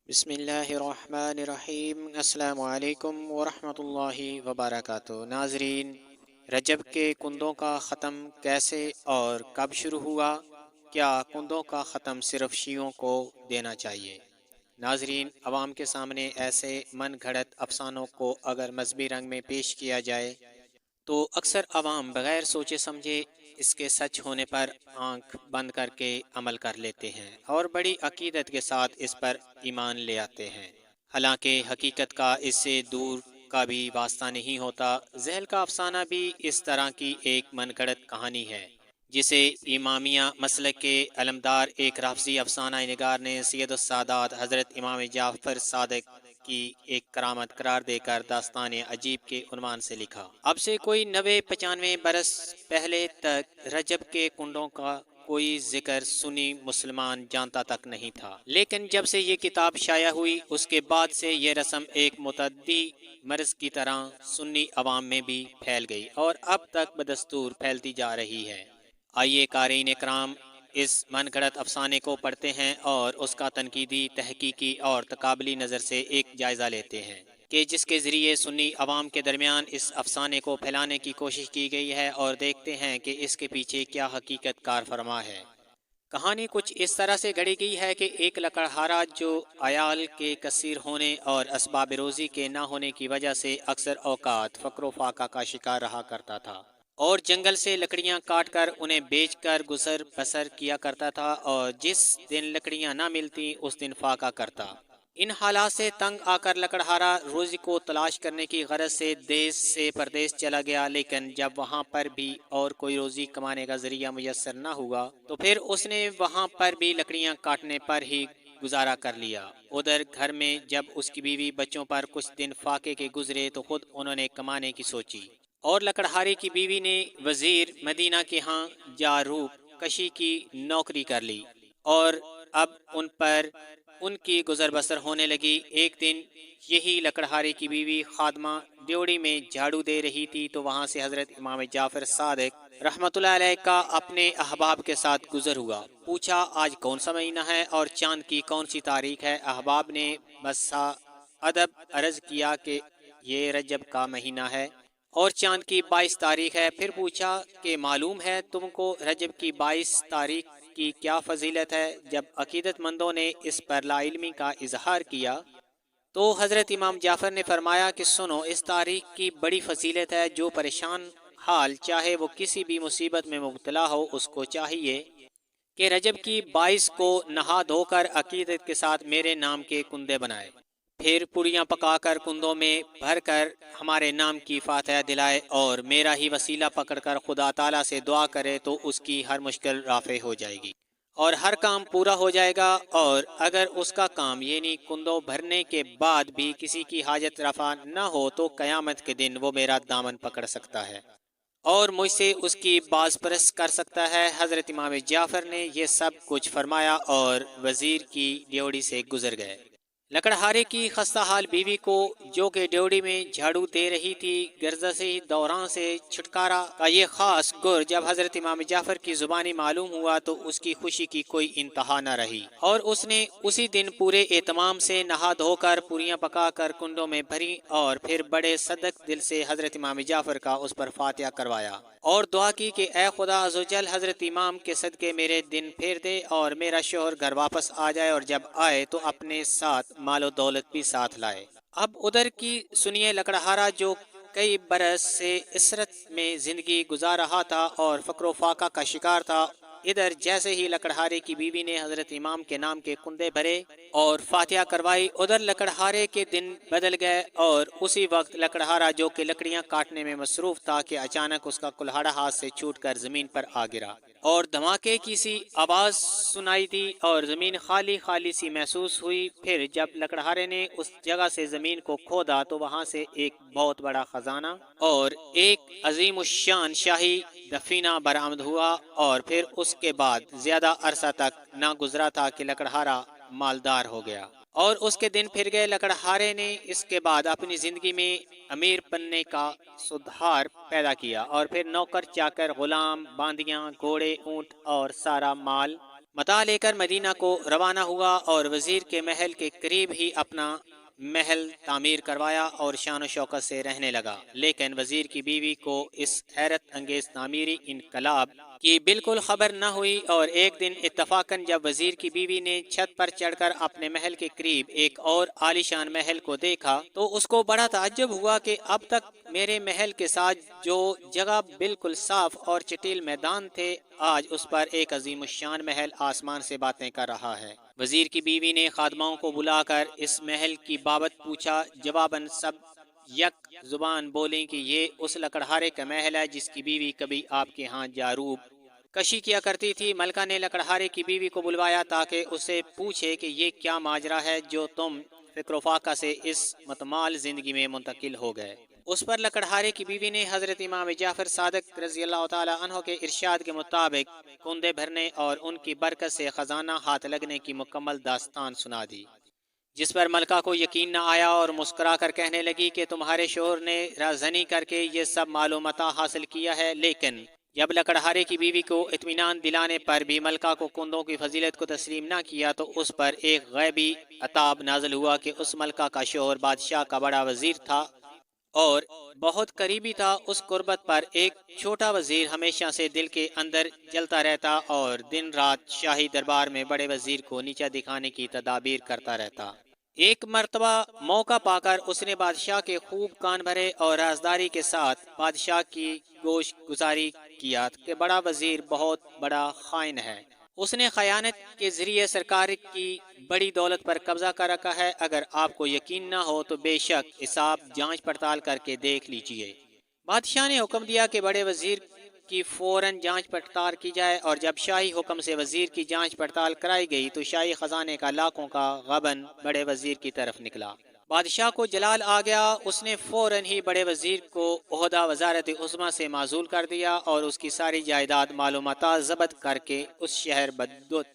بسم اللہ الرحمن الرحیم۔ السلام علیکم ورحمۃ اللہ وبرکاتہ۔ ناظرین، رجب کے کندوں کا ختم کیسے اور کب شروع ہوا؟ کیا کندوں کا ختم صرف شیعوں کو دینا چاہیے؟ ناظرین، عوام کے سامنے ایسے من گھڑت افسانوں کو اگر مذہبی رنگ میں پیش کیا جائے تو اکثر عوام بغیر سوچے سمجھے اس کے سچ ہونے پر آنکھ بند کر کے عمل کر لیتے ہیں اور بڑی عقیدت کے ساتھ اس پر ایمان لے آتے ہیں، حالانکہ حقیقت کا اس سے دور کا بھی واسطہ نہیں ہوتا۔ ذیل کا افسانہ بھی اس طرح کی ایک من گھڑت کہانی ہے جسے امامیہ مسلک کے علمدار ایک رافضی افسانہ نگار نے سید السادات حضرت امام جعفر صادق کی ایک کرامت قرار دے کر داستان عجیب کے عنوان سے لکھا۔ اب سے کوئی 90-95 برس پہلے تک رجب کے کنڈوں کا کوئی ذکر سنی مسلمان جانتا تک نہیں تھا، لیکن جب سے یہ کتاب شائع ہوئی اس کے بعد سے یہ رسم ایک متعدی مرض کی طرح سنی عوام میں بھی پھیل گئی اور اب تک بدستور پھیلتی جا رہی ہے۔ آئیے قارئین اکرام اس من گھڑت افسانے کو پڑھتے ہیں اور اس کا تنقیدی، تحقیقی اور تقابلی نظر سے ایک جائزہ لیتے ہیں کہ جس کے ذریعے سنی عوام کے درمیان اس افسانے کو پھیلانے کی کوشش کی گئی ہے، اور دیکھتے ہیں کہ اس کے پیچھے کیا حقیقت کار فرما ہے۔ کہانی کچھ اس طرح سے گھڑی گئی ہے کہ ایک لکڑہارا جو عیال کے کثیر ہونے اور اسباب روزی کے نہ ہونے کی وجہ سے اکثر اوقات فقر و فاقہ کا شکار رہا کرتا تھا اور جنگل سے لکڑیاں کاٹ کر انہیں بیچ کر گزر بسر کیا کرتا تھا، اور جس دن لکڑیاں نہ ملتی اس دن فاقہ کرتا۔ ان حالات سے تنگ آ کر لکڑہارا روزی کو تلاش کرنے کی غرض سے دیس سے پردیس چلا گیا، لیکن جب وہاں پر بھی اور کوئی روزی کمانے کا ذریعہ میسر نہ ہوا تو پھر اس نے وہاں پر بھی لکڑیاں کاٹنے پر ہی گزارا کر لیا۔ ادھر گھر میں جب اس کی بیوی بچوں پر کچھ دن فاقے کے گزرے تو خود انہوں نے کمانے کی سوچی، اور لکڑہارے کی بیوی نے وزیر مدینہ کے ہاں جاروب کشی کی نوکری کر لی، اور اب ان پر ان کی گزر بسر ہونے لگی۔ ایک دن یہی لکڑہارے کی بیوی خادمہ ڈیوڑی میں جھاڑو دے رہی تھی تو وہاں سے حضرت امام جعفر صادق رحمۃ اللہ علیہ کا اپنے احباب کے ساتھ گزر ہوا۔ پوچھا آج کون سا مہینہ ہے اور چاند کی کون سی تاریخ ہے؟ احباب نے بسا ادب عرض کیا کہ یہ رجب کا مہینہ ہے اور چاند کی 22 تاریخ ہے۔ پھر پوچھا کہ معلوم ہے تم کو رجب کی 22 تاریخ کی کیا فضیلت ہے؟ جب عقیدت مندوں نے اس پر لا علمی کا اظہار کیا تو حضرت امام جعفر نے فرمایا کہ سنو، اس تاریخ کی بڑی فضیلت ہے۔ جو پریشان حال چاہے وہ کسی بھی مصیبت میں مبتلا ہو، اس کو چاہیے کہ رجب کی 22 کو نہا دھو کر عقیدت کے ساتھ میرے نام کے کندے بنائے، پھر پوریاں پکا کر کندوں میں بھر کر ہمارے نام کی فاتحہ دلائے اور میرا ہی وسیلہ پکڑ کر خدا تعالیٰ سے دعا کرے تو اس کی ہر مشکل رافع ہو جائے گی اور ہر کام پورا ہو جائے گا، اور اگر اس کا کام یعنی کندوں بھرنے کے بعد بھی کسی کی حاجت رفع نہ ہو تو قیامت کے دن وہ میرا دامن پکڑ سکتا ہے اور مجھ سے اس کی باز پرست کر سکتا ہے۔ حضرت امام جعفر نے یہ سب کچھ فرمایا اور وزیر کی ڈیوڑی سے گزر گئے۔ لکڑہارے کی خستہ حال بیوی کو جو کہ ڈیوڑی میں جھاڑو دے رہی تھی، گرزشی دوران سے چھٹکارا کا یہ خاص گر جب حضرت امام جعفر کی زبانی معلوم ہوا تو اس کی خوشی کی کوئی انتہا نہ رہی، اور اس نے اسی دن پورے اہتمام سے نہا دھو کر پوریاں پکا کر کنڈوں میں بھری اور پھر بڑے صدق دل سے حضرت امام جعفر کا اس پر فاتحہ کروایا اور دعا کی کہ اے خدا عزوجل، حضرت امام کے صدقے میرے دن پھیر دے اور میرا شوہر گھر واپس آ جائے، اور جب آئے تو اپنے ساتھ مال و دولت بھی ساتھ لائے۔ اب ادھر کی سنیے لکڑہارا جو کئی برس سے عسرت میں زندگی گزار رہا تھا اور فقر و فاقہ کا شکار تھا، ادھر جیسے ہی لکڑہارے کی بیوی نے حضرت امام کے نام کے کندے بھرے اور فاتحہ کروائی، ادھر لکڑہارے کے دن بدل گئے، اور اسی وقت لکڑہارا جو کہ لکڑیاں کاٹنے میں مصروف تھا کہ اچانک اس کا کلہاڑا ہاتھ سے چھوٹ کر زمین پر آ گرا اور دھماکے کی سی آواز سنائی دی اور زمین خالی خالی سی محسوس ہوئی۔ پھر جب لکڑہارے نے اس جگہ سے زمین کو کھودا تو وہاں سے ایک بہت بڑا خزانہ اور ایک عظیم الشان شاہی دفینہ برآمد ہوا، اور پھر اس کے بعد زیادہ عرصہ تک نہ گزرا تھا کہ لکڑہارا مالدار ہو گیا اور اس کے دن پھر گئے۔ لکڑہارے نے اس کے بعد اپنی زندگی میں امیر بننے کا سدھار پیدا کیا اور پھر نوکر چاکر، غلام، باندیاں، گھوڑے، اونٹ اور سارا مال متاع لے کر مدینہ کو روانہ ہوا اور وزیر کے محل کے قریب ہی اپنا محل تعمیر کروایا اور شان و شوکت سے رہنے لگا، لیکن وزیر کی بیوی کو اس حیرت انگیز تعمیری انقلاب کی بالکل خبر نہ ہوئی، اور ایک دن اتفاقاً جب وزیر کی بیوی نے چھت پر چڑھ کر اپنے محل کے قریب ایک اور عالیشان محل کو دیکھا تو اس کو بڑا تعجب ہوا کہ اب تک میرے محل کے ساتھ جو جگہ بالکل صاف اور چٹیل میدان تھے، آج اس پر ایک عظیم الشان محل آسمان سے باتیں کر رہا ہے۔ وزیر کی بیوی نے خادموں کو بلا کر اس محل کی بابت پوچھا، جواباً سب یک زبان بولیں کہ یہ اس لکڑہارے کا محل ہے جس کی بیوی کبھی آپ کے ہاں جاروب کشی کیا کرتی تھی۔ ملکہ نے لکڑہارے کی بیوی کو بلوایا تاکہ اسے پوچھے کہ یہ کیا ماجرا ہے جو تم فکر و فاقہ سے اس متمال زندگی میں منتقل ہو گئے۔ اس پر لکڑہارے کی بیوی نے حضرت امام جعفر صادق رضی اللہ تعالیٰ عنہ کے ارشاد کے مطابق کندے بھرنے اور ان کی برکت سے خزانہ ہاتھ لگنے کی مکمل داستان سنا دی، جس پر ملکہ کو یقین نہ آیا اور مسکرا کر کہنے لگی کہ تمہارے شوہر نے رازنی کر کے یہ سب معلومات حاصل کیا ہے۔ لیکن جب لکڑہارے کی بیوی کو اطمینان دلانے پر بھی ملکہ کو کندوں کی فضیلت کو تسلیم نہ کیا تو اس پر ایک غیبی عتاب نازل ہوا کہ اس ملکہ کا شوہر بادشاہ کا بڑا وزیر تھا اور بہت قریبی تھا۔ اس قربت پر ایک چھوٹا وزیر ہمیشہ سے دل کے اندر جلتا رہتا اور دن رات شاہی دربار میں بڑے وزیر کو نیچا دکھانے کی تدابیر کرتا رہتا۔ ایک مرتبہ موقع پا کر اس نے بادشاہ کے خوب کان بھرے اور رازداری کے ساتھ بادشاہ کی گوش گزاری کیا کہ بڑا وزیر بہت بڑا خائن ہے، اس نے خیانت کے ذریعے سرکار کی بڑی دولت پر قبضہ کر رکھا ہے۔ اگر آپ کو یقین نہ ہو تو بے شک اسے جانچ پڑتال کر کے دیکھ لیجئے۔ بادشاہ نے حکم دیا کہ بڑے وزیر کی فوراً جانچ پڑتال کی جائے، اور جب شاہی حکم سے وزیر کی جانچ پڑتال کرائی گئی تو شاہی خزانے کا لاکھوں کا غبن بڑے وزیر کی طرف نکلا۔ بادشاہ کو جلال آ گیا، اس نے فوراً ہی بڑے وزیر کو عہدہ وزارت عظمیٰ سے معزول کر دیا اور اس کی ساری جائیداد معلومات ضبط کر کے اس شہر بدوت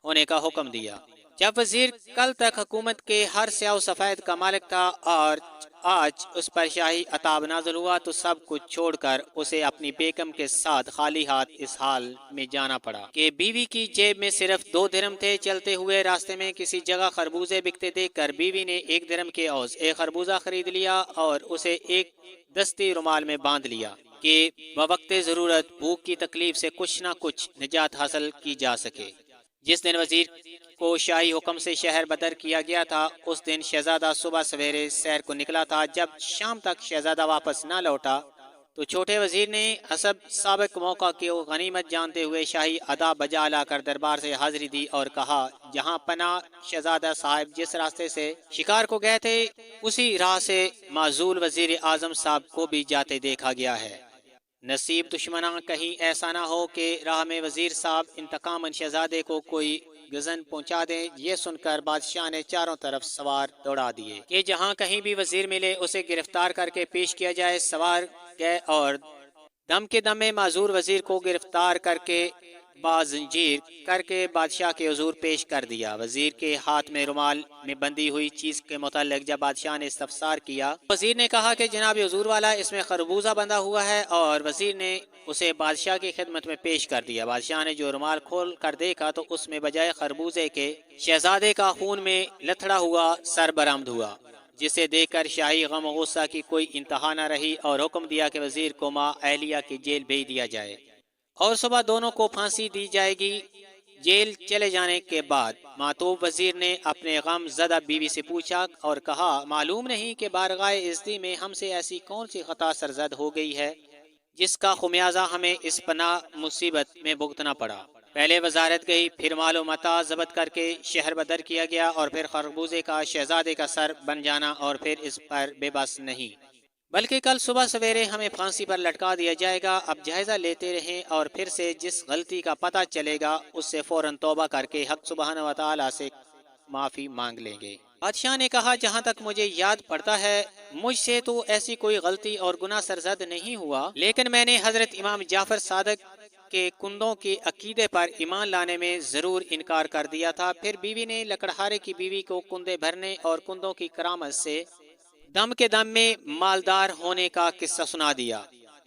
ہونے کا حکم دیا۔ جب وزیر کل تک حکومت کے ہر سیاہ و سفید کا مالک تھا اور آج اس پر شاہی عتاب نازل ہوا تو سب کچھ چھوڑ کر اسے اپنی بیگم کے ساتھ خالی ہاتھ اس حال میں جانا پڑا کہ بیوی کی جیب میں صرف 2 درہم تھے۔ چلتے ہوئے راستے میں کسی جگہ خربوزے بکتے دیکھ کر بیوی نے 1 درہم کے عوض ایک خربوزہ خرید لیا اور اسے ایک دستی رومال میں باندھ لیا کہ بوقت ضرورت بھوک کی تکلیف سے کچھ نہ کچھ نجات حاصل کی جا سکے۔ جس دن وزیر کو شاہی حکم سے شہر بدر کیا گیا تھا، اس دن شہزادہ صبح سویرے سیر کو نکلا تھا۔ جب شام تک شہزادہ واپس نہ لوٹا تو چھوٹے وزیر نے حسب سابق موقع کو غنیمت جانتے ہوئے شاہی ادا بجا لا کر دربار سے حاضری دی اور کہا، جہاں پناہ شہزادہ صاحب جس راستے سے شکار کو گئے تھے اسی راہ سے معزول وزیر اعظم صاحب کو بھی جاتے دیکھا گیا ہے۔ نصیب دشمناں کہیں ایسا نہ ہو کہ راہ میں وزیر صاحب انتقاماً شہزادے کو کوئی گزن پہنچا دیں۔ یہ سن کر بادشاہ نے چاروں طرف سوار دوڑا دیے کہ جہاں کہیں بھی وزیر ملے اسے گرفتار کر کے پیش کیا جائے۔ سوار گئے اور دم کے دم میں معذور وزیر کو گرفتار کر کے بازنجیر کر کے بادشاہ کے حضور پیش کر دیا۔ وزیر کے ہاتھ میں رومال میں بندھی ہوئی چیز کے متعلق جب بادشاہ نے استفسار کیا، وزیر نے کہا کہ جناب حضور والا اس میں خربوزہ بندھا ہوا ہے، اور وزیر نے اسے بادشاہ کی خدمت میں پیش کر دیا۔ بادشاہ نے جو رومال کھول کر دیکھا تو اس میں بجائے خربوزے کے شہزادے کا خون میں لتھڑا ہوا سر برآمد ہوا، جسے دیکھ کر شاہی غم و غصہ کی کوئی انتہا نہ رہی اور حکم دیا کہ وزیر کو ماں اہلیہ کی جیل بھیج دیا جائے اور صبح دونوں کو پھانسی دی جائے گی۔ جیل چلے جانے کے بعد معتوب وزیر نے اپنے غم زدہ بیوی سے پوچھا اور کہا، معلوم نہیں کہ بارگاہ عزتی میں ہم سے ایسی کون سی خطا سرزد ہو گئی ہے جس کا خمیازہ ہمیں اس پناہ مصیبت میں بھگتنا پڑا۔ پہلے وزارت گئی، پھر معلومات ضبط کر کے شہر بدر کیا گیا، اور پھر خربوزے کا شہزادے کا سر بن جانا، اور پھر اس پر بے بس نہیں بلکہ کل صبح سویرے ہمیں پھانسی پر لٹکا دیا جائے گا۔ اب جائزہ لیتے رہیں اور پھر سے جس غلطی کا پتہ چلے گا اس سے فوراً توبہ کر کے حق سبحانہ وتعالی سے معافی مانگ لیں گے۔ بادشاہ نے کہا، جہاں تک مجھے یاد پڑتا ہے مجھ سے تو ایسی کوئی غلطی اور گناہ سرزد نہیں ہوا، لیکن میں نے حضرت امام جعفر صادق کے کندوں کے عقیدے پر ایمان لانے میں ضرور انکار کر دیا تھا۔ پھر بیوی نے لکڑہارے کی بیوی کو کندے بھرنے اور کندوں کی کرامت سے دم کے دم میں مالدار ہونے کا قصہ سنا دیا۔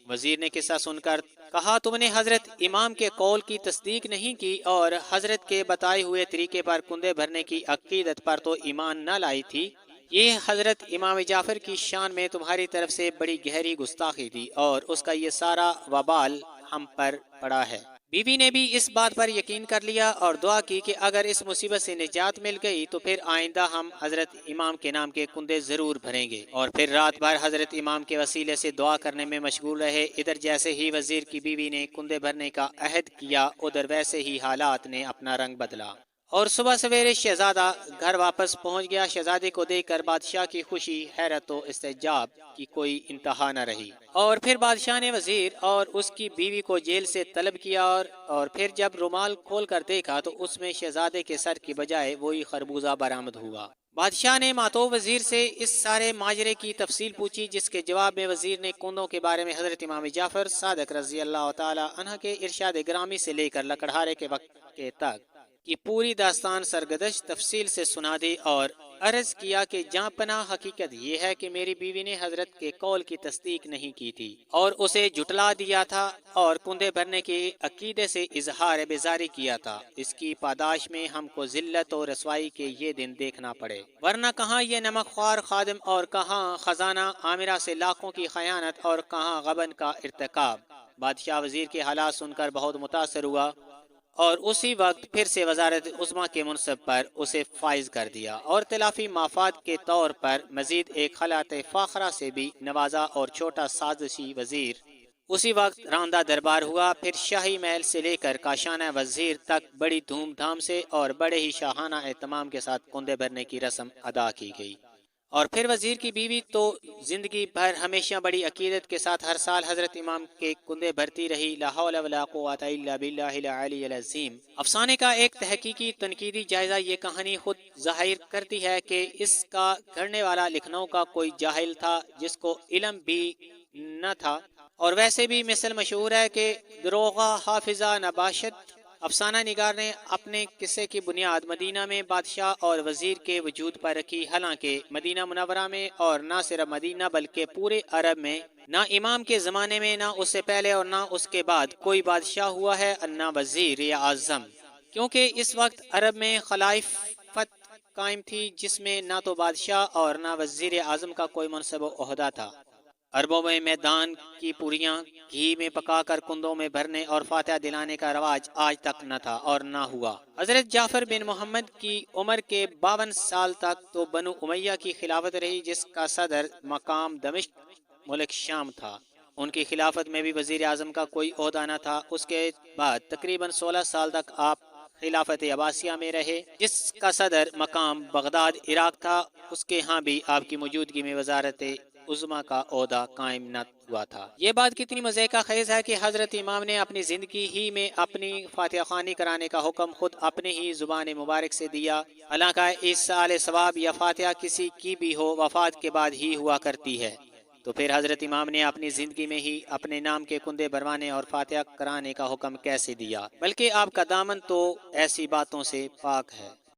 وزیر نے قصہ سن کر کہا تم نے حضرت امام کے قول کی تصدیق نہیں کی اور حضرت کے بتائے ہوئے طریقے پر کندے بھرنے کی عقیدت پر تو ایمان نہ لائی تھی۔ یہ حضرت امام جعفر کی شان میں تمہاری طرف سے بڑی گہری گستاخی تھی اور اس کا یہ سارا وبال ہم پر پڑا ہے۔ بیوی نے بھی اس بات پر یقین کر لیا اور دعا کی کہ اگر اس مصیبت سے نجات مل گئی تو پھر آئندہ ہم حضرت امام کے نام کے کندے ضرور بھریں گے، اور پھر رات بھر حضرت امام کے وسیلے سے دعا کرنے میں مشغول رہے۔ ادھر جیسے ہی وزیر کی بیوی نے کندے بھرنے کا عہد کیا، ادھر ویسے ہی حالات نے اپنا رنگ بدلا اور صبح سویرے شہزادہ گھر واپس پہنچ گیا۔ شہزادے کو دیکھ کر بادشاہ کی خوشی، حیرت و استعجاب کی کوئی انتہا نہ رہی، اور پھر بادشاہ نے وزیر اور اس کی بیوی کو جیل سے طلب کیا اور پھر جب رومال کھول کر دیکھا تو اس میں شہزادے کے سر کی بجائے وہی خربوزہ برآمد ہوا۔ بادشاہ نے ماتو وزیر سے اس سارے ماجرے کی تفصیل پوچھی، جس کے جواب میں وزیر نے کندوں کے بارے میں حضرت امام جعفر صادق رضی اللہ تعالی عنہ کے ارشاد گرامی سے لے کر لکڑہارے کے وقت کے تک کی پوری داستان سرگزشت تفصیل سے سنا دی اور عرض کیا کہ جاں پناہ حقیقت یہ ہے کہ میری بیوی نے حضرت کے قول کی تصدیق نہیں کی تھی اور اسے جھٹلا دیا تھا اور کندے بھرنے کے عقیدے سے اظہار بیزاری کیا تھا۔ اس کی پاداش میں ہم کو ذلت و رسوائی کے یہ دن دیکھنا پڑے، ورنہ کہاں یہ نمک خوار خادم اور کہاں خزانہ عامرہ سے لاکھوں کی خیانت اور کہاں غبن کا ارتکاب۔ بادشاہ وزیر کے حالات سن کر بہت متاثر ہوا اور اسی وقت پھر سے وزارت عظمیٰ کے منصب پر اسے فائز کر دیا اور تلافی مفاد کے طور پر مزید ایک خلعت فاخرہ سے بھی نوازا، اور چھوٹا سازشی وزیر اسی وقت راندہ دربار ہوا۔ پھر شاہی محل سے لے کر کاشانہ وزیر تک بڑی دھوم دھام سے اور بڑے ہی شاہانہ اہتمام کے ساتھ کندے بھرنے کی رسم ادا کی گئی، اور پھر وزیر کی بیوی تو زندگی بھر ہمیشہ بڑی عقیدت کے ساتھ ہر سال حضرت امام کے کندے بھرتی رہی۔ لا حول ولا قوت الا باللہ العلی العظیم۔ افسانے کا ایک تحقیقی تنقیدی جائزہ یہ کہانی خود ظاہر کرتی ہے کہ اس کا گھڑنے والا لکھنؤ کا کوئی جاہل تھا جس کو علم بھی نہ تھا، اور ویسے بھی مثل مشہور ہے کہ دروغہ حافظہ نباشت۔ افسانہ نگار نے اپنے قصے کی بنیاد مدینہ میں بادشاہ اور وزیر کے وجود پر رکھی، حالانکہ مدینہ منورہ میں اور نہ صرف مدینہ بلکہ پورے عرب میں نہ امام کے زمانے میں، نہ اس سے پہلے اور نہ اس کے بعد کوئی بادشاہ ہوا ہے، نہ وزیر اعظم، کیونکہ اس وقت عرب میں خلافت قائم تھی جس میں نہ تو بادشاہ اور نہ وزیر اعظم کا کوئی منصب و عہدہ تھا۔ عربوں میں میدان کی پوریاں گھی میں پکا کر کندوں میں بھرنے اور فاتحہ دلانے کا رواج آج تک نہ تھا اور نہ ہوا۔ حضرت جعفر بن محمد کی عمر کے 52 سال تک تو بنو امیہ کی خلافت رہی، جس کا صدر مقام دمشق ملک شام تھا۔ ان کی خلافت میں بھی وزیر اعظم کا کوئی عہدہ نہ تھا۔ اس کے بعد تقریباً 16 سال تک آپ خلافت عباسیہ میں رہے، جس کا صدر مقام بغداد عراق تھا۔ اس کے ہاں بھی آپ کی موجودگی میں وزارت عظمیٰ کا عہدہ قائم نہ ہوا تھا۔ یہ بات کتنی مزے کا خیز ہے کہ حضرت امام نے اپنی زندگی ہی میں اپنی فاتحہ خوانی کرانے کا حکم خود اپنے ہی زبان مبارک سے دیا، حالانکہ ایصال ثواب یا فاتحہ کسی کی بھی ہو وفات کے بعد ہی ہوا کرتی ہے، تو پھر حضرت امام نے اپنی زندگی میں ہی اپنے نام کے کندے بھروانے اور فاتحہ کرانے کا حکم کیسے دیا؟ بلکہ آپ کا دامن تو ایسی باتوں سے پاک ہے۔